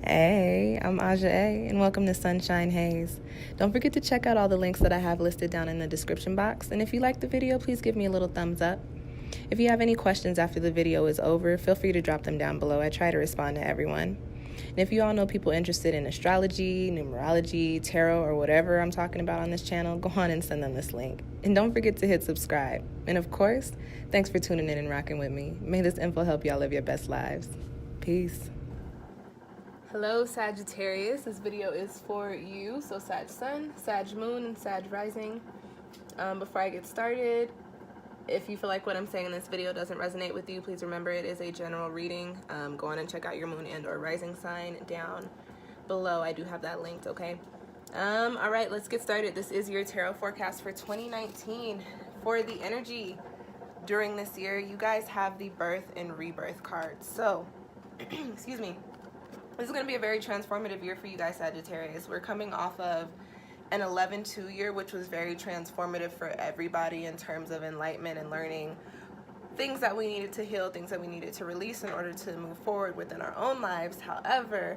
Hey, I'm Aja A, and welcome to Sunshine Haze. Don't forget to check out all the links that I have listed down in the description box, and if you like the video, please give me a little thumbs up. If you have any questions after the video is over, feel free to drop them down below. I try to respond to everyone. And if you all know people interested in astrology, numerology, tarot, or whatever I'm talking about on this channel, go on and send them this link. And don't forget to hit subscribe. And of course, thanks for tuning in and rocking with me. May this info help y'all live your best lives. Peace. Hello Sagittarius, this video is for you, so Sag Sun, Sag Moon, and Sag Rising. Before I get started, if you feel like what I'm saying in this video doesn't resonate with you, please remember it is a general reading. Go on and check out your moon and or rising sign down below. I do have that linked, okay? All right, let's get started. This is your tarot forecast for 2019. For the energy during this year, you guys have the birth and rebirth cards. So, excuse me. This is going to be a very transformative year for you guys, Sagittarius. We're coming off of an 11-2 year, which was very transformative for everybody in terms of enlightenment and learning things that we needed to heal, things that we needed to release in order to move forward within our own lives. However,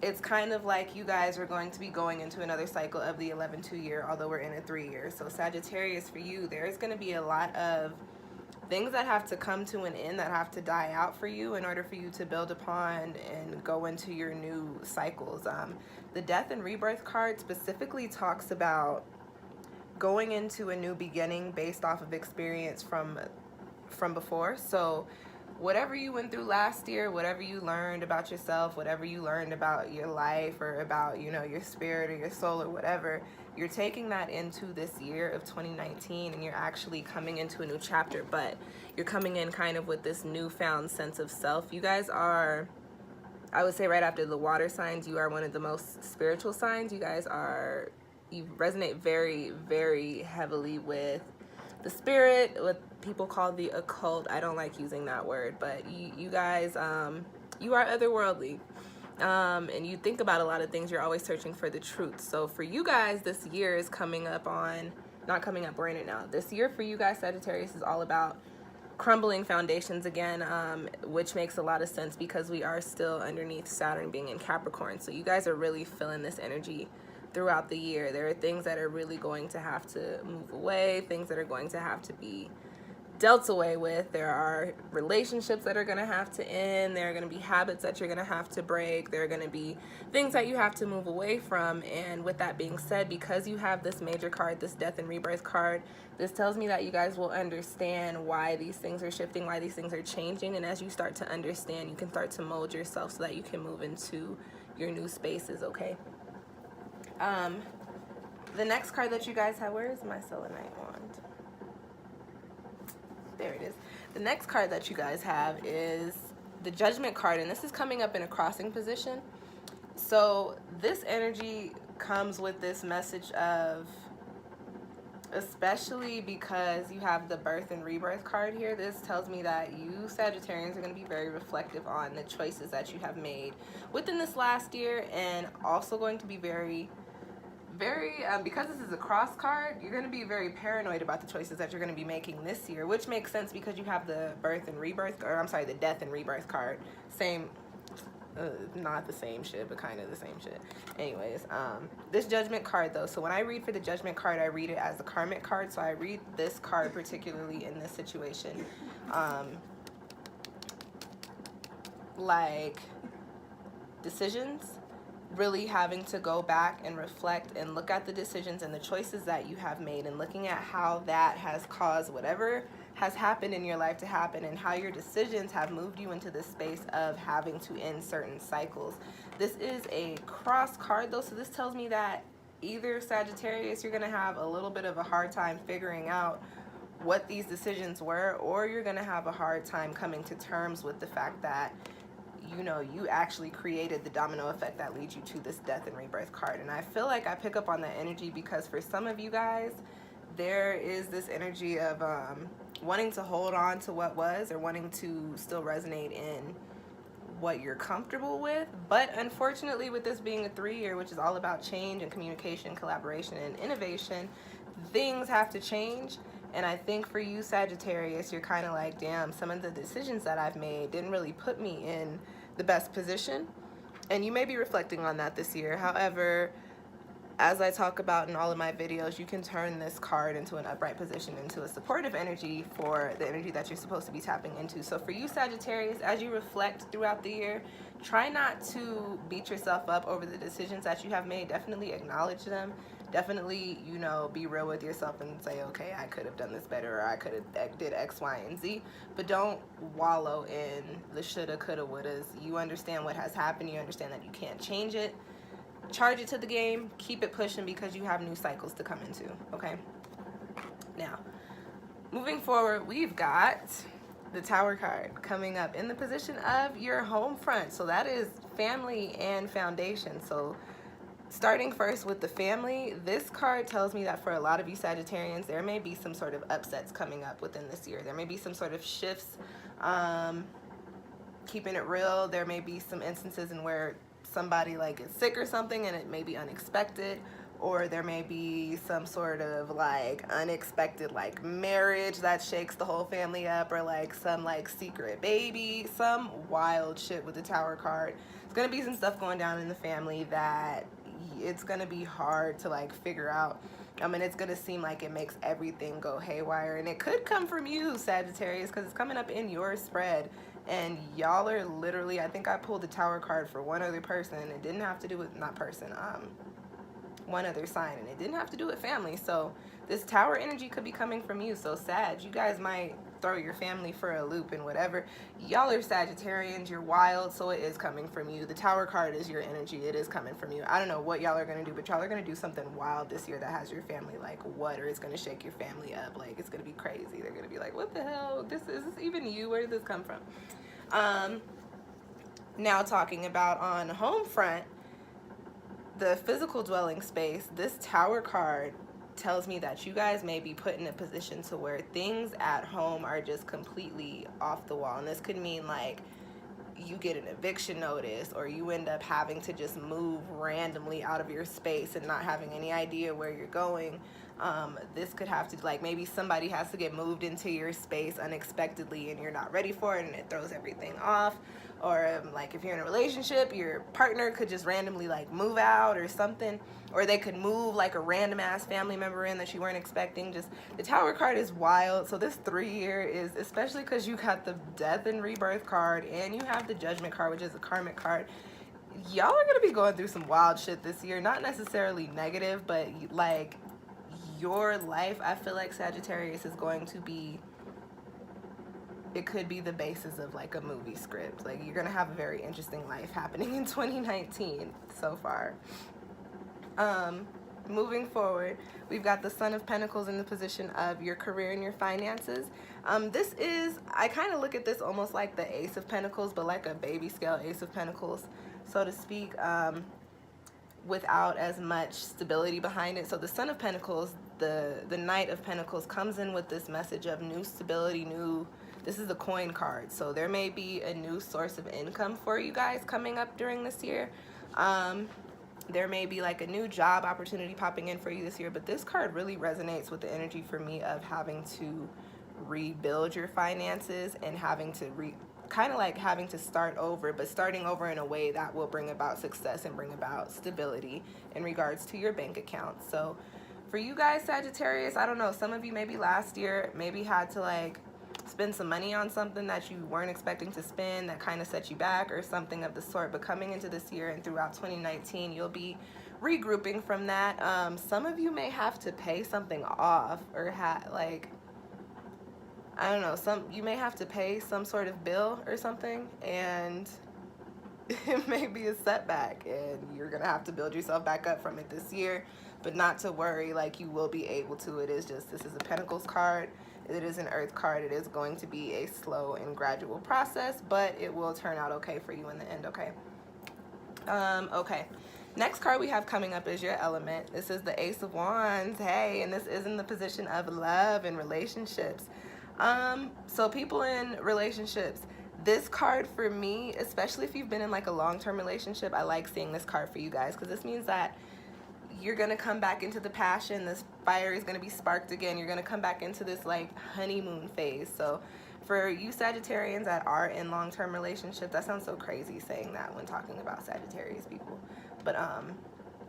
it's kind of like you guys are going to be going into another cycle of the 11-2 year, although we're in a 3 year. So Sagittarius, for you, there's going to be a lot of things that have to come to an end, that have to die out for you in order for you to build upon and go into your new cycles. The death and rebirth card specifically talks about going into a new beginning based off of experience from before. So whatever you went through last year, whatever you learned about yourself, whatever you learned about your life or about, you know, your spirit or your soul or whatever, you're taking that into this year of 2019 and you're actually coming into a new chapter, but you're coming in kind of with this newfound sense of self. You guys are, I would say right after the water signs, you are one of the most spiritual signs. You guys are, you resonate very, very heavily with the spirit, what people call the occult. I don't like using that word, but you guys, you are otherworldly. And you think about a lot of things. You're always searching for the truth. So for you guys, this year is coming up on, not coming up, we're in it now. This year for you guys, Sagittarius, is all about crumbling foundations again, which makes a lot of sense because we are still underneath Saturn being in Capricorn. So you guys are really feeling this energy throughout the year. There are things that are really going to have to move away, things that are going to have to be dealt away with. There are relationships that are going to have to end. There are going to be habits that you're going to have to break. There are going to be things that you have to move away from. And with that being said, because you have this major card, this death and rebirth card, this tells me that you guys will understand why these things are shifting, why these things are changing. And as you start to understand, you can start to mold yourself so that you can move into your new spaces, okay? The next card that you guys have, where is my selenite wand? There it is. The next card that you guys have is the Judgment card, and this is coming up in a crossing position. So this energy comes with this message of, especially because you have the birth and rebirth card here, this tells me that you Sagittarians are going to be very reflective on the choices that you have made within this last year, and also going to be very because this is a cross card, you're going to be very paranoid about the choices that you're going to be making this year, which makes sense because you have the birth and rebirth, or I'm sorry, the death and rebirth card. Same, not the same shit, but kind of the same shit. Anyways, this Judgment card though, so when I read for the Judgment card, I read it as the karmic card, so I read this card particularly in this situation. Like decisions, really having to go back and reflect and look at the decisions and the choices that you have made and looking at how that has caused whatever has happened in your life to happen and how your decisions have moved you into this space of having to end certain cycles. This is a cross card though, so this tells me that either Sagittarius, you're going to have a little bit of a hard time figuring out what these decisions were, or you're going to have a hard time coming to terms with the fact that, you know, you actually created the domino effect that leads you to this death and rebirth card. And I feel like I pick up on that energy because for some of you guys, there is this energy of wanting to hold on to what was, or wanting to still resonate in what you're comfortable with. But unfortunately, with this being a 3 year, which is all about change and communication, collaboration, and innovation, things have to change. And I think for you, Sagittarius, you're kind of like, damn, some of the decisions that I've made didn't really put me in the best position. And you may be reflecting on that this year. However, as I talk about in all of my videos, you can turn this card into an upright position, into a supportive energy for the energy that you're supposed to be tapping into. So for you, Sagittarius, as you reflect throughout the year, try not to beat yourself up over the decisions that you have made. Definitely acknowledge them. Definitely, you know, be real with yourself and say, okay, I could have done this better, or I could have did X, Y, and Z. But don't wallow in the shoulda, coulda, wouldas. You understand what has happened. You understand that you can't change it. Charge it to the game, keep it pushing, because you have new cycles to come into, okay? Now, moving forward, we've got the Tower card coming up in the position of your home front. So that is family and foundation. So starting first with the family, this card tells me that for a lot of you Sagittarians, there may be some sort of upsets coming up within this year. There may be some sort of shifts, keeping it real. There may be some instances in where somebody like is sick or something and it may be unexpected, or there may be some sort of like unexpected like marriage that shakes the whole family up, or like some like secret baby, some wild shit with the Tower card. It's gonna be some stuff going down in the family that it's gonna be hard to like figure out. I mean, it's gonna seem like it makes everything go haywire, and it could come from you, Sagittarius, because it's coming up in your spread. And y'all are literally, I think I pulled the Tower card for one other person, and it didn't have to do with, not person, one other sign, and it didn't have to do with family. So this Tower energy could be coming from you. So Sag, you guys might throw your family for a loop and whatever. Y'all are Sagittarians, you're wild, so it is coming from you. The Tower card is your energy, it is coming from you. I don't know what y'all are gonna do, but y'all are gonna do something wild this year that has your family like, what? Or it's gonna shake your family up. Like, it's gonna be crazy. They're gonna be like, what the hell? Is this even you? Where did this come from? Now talking about on home front, the physical dwelling space, this Tower card tells me that you guys may be put in a position to where things at home are just completely off the wall. And this could mean like you get an eviction notice, or you end up having to just move randomly out of your space and not having any idea where you're going. This could have to, like, maybe somebody has to get moved into your space unexpectedly and you're not ready for it, and it throws everything off. Or like if you're in a relationship, your partner could just randomly like move out or something, or they could move like a random ass family member in that you weren't expecting. Just the Tower card is wild. So this 3 year is, especially because you got the Death and Rebirth card and you have the Judgment card, which is a karmic card. Y'all are gonna be going through some wild shit this year. Not necessarily negative, but like your life, I feel like, Sagittarius, is going to be, it could be the basis of like a movie script. Like, you're gonna have a very interesting life happening in 2019 so far. Moving forward, we've got the Son of Pentacles in the position of your career and your finances. This is, I kind of look at this almost like the Ace of Pentacles, but like a baby scale Ace of Pentacles, so to speak, without as much stability behind it. So the Son of Pentacles, the Knight of Pentacles, comes in with this message of new stability, this is the coin card. So there may be a new source of income for you guys coming up during this year. There may be like a new job opportunity popping in for you this year, but this card really resonates with the energy for me of having to rebuild your finances and having to kind of like having to start over, but starting over in a way that will bring about success and bring about stability in regards to your bank account. So for you guys, Sagittarius, I don't know, some of you maybe last year maybe had to like spend some money on something that you weren't expecting to spend that kind of set you back or something of the sort. But coming into this year and throughout 2019, you'll be regrouping from that. Some of you may have to pay something off, or like, I don't know, you may have to pay some sort of bill or something, and it may be a setback, and you're gonna have to build yourself back up from it this year. But not to worry, like, you will be able to. It is just, this is a Pentacles card. It is an Earth card. It is going to be a slow and gradual process, but it will turn out okay for you in the end, okay? Okay. Next card we have coming up is your element. This is the Ace of Wands. Hey, and this is in the position of love and relationships. So people in relationships, this card for me, especially if you've been in like a long-term relationship, I like seeing this card for you guys, because this means that you're going to come back into the passion. This fire is going to be sparked again. You're going to come back into this like honeymoon phase. So For you Sagittarians that are in long-term relationships, that sounds so crazy saying that when talking about Sagittarius people. But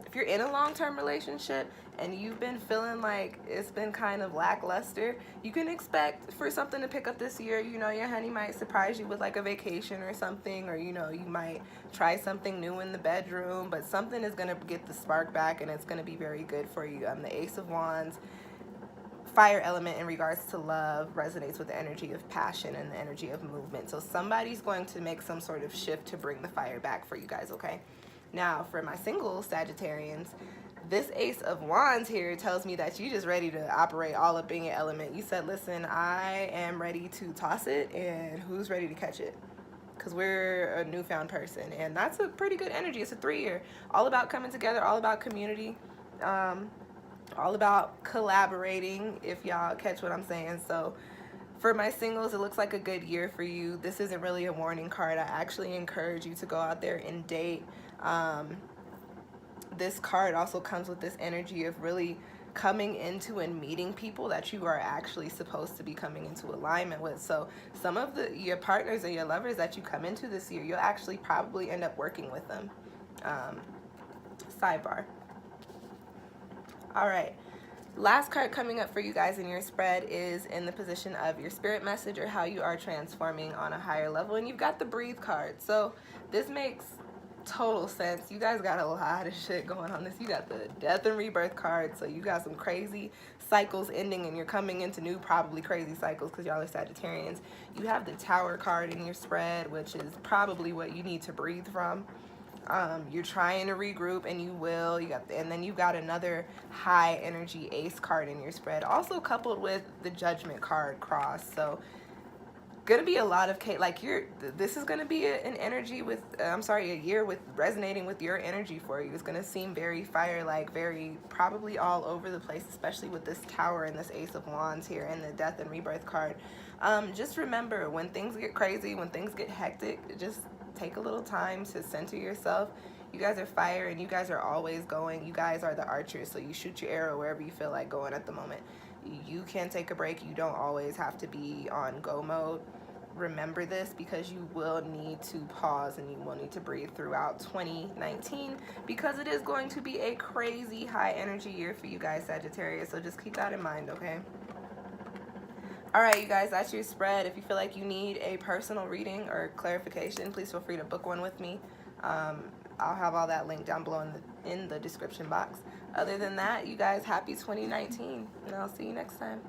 if you're in a long-term relationship and you've been feeling like it's been kind of lackluster, you can expect for something to pick up this year. You know, your honey might surprise you with like a vacation or something, or you know, you might try something new in the bedroom, but something is going to get the spark back and it's going to be very good for you. The Ace of Wands, fire element in regards to love, resonates with the energy of passion and the energy of movement. So somebody's going to make some sort of shift to bring the fire back for you guys, okay? Now, for my single Sagittarians, this Ace of Wands here tells me that you just ready to operate all up in your element. You said, listen, I am ready to toss it, and who's ready to catch it? Because we're a newfound person, and that's a pretty good energy. It's a 3-year. All about coming together, all about community, all about collaborating, if y'all catch what I'm saying. So for my singles, it looks like a good year for you. This isn't really a warning card. I actually encourage you to go out there and date. This card also comes with this energy of really coming into and meeting people that you are actually supposed to be coming into alignment with. So some of your partners and your lovers that you come into this year, you'll actually probably end up working with them. Sidebar. All right. Last card coming up for you guys in your spread is in the position of your spirit message, or how you are transforming on a higher level. And you've got the breathe card. So this makes total sense. You guys got a lot of shit going on this. You got the death and rebirth card. So you got some crazy cycles ending and you're coming into new, probably crazy cycles because y'all are Sagittarians. You have the tower card in your spread, which is probably what you need to breathe from. You're trying to regroup, and you will. And then you've got another high energy ace card in your spread, also coupled with the judgment card cross. So gonna be a lot of this is gonna be an energy with a year with resonating with your energy for you. It's gonna seem very fire-like, very probably all over the place, especially with this tower and this Ace of Wands here and the death and rebirth card. Just remember, when things get crazy, when things get hectic, just take a little time to center yourself. You guys are fire, and you guys are always going. You guys are the archers, so you shoot your arrow wherever you feel like going at the moment. You can take a break. You don't always have to be on go mode. Remember this, because you will need to pause and you will need to breathe throughout 2019, because it is going to be a crazy high energy year for you guys, Sagittarius. So just keep that in mind, okay? All right, you guys, that's your spread. If you feel like you need a personal reading or clarification, please feel free to book one with me. I'll have all that linked down below in the description box. Other than that, you guys, happy 2019, and I'll see you next time.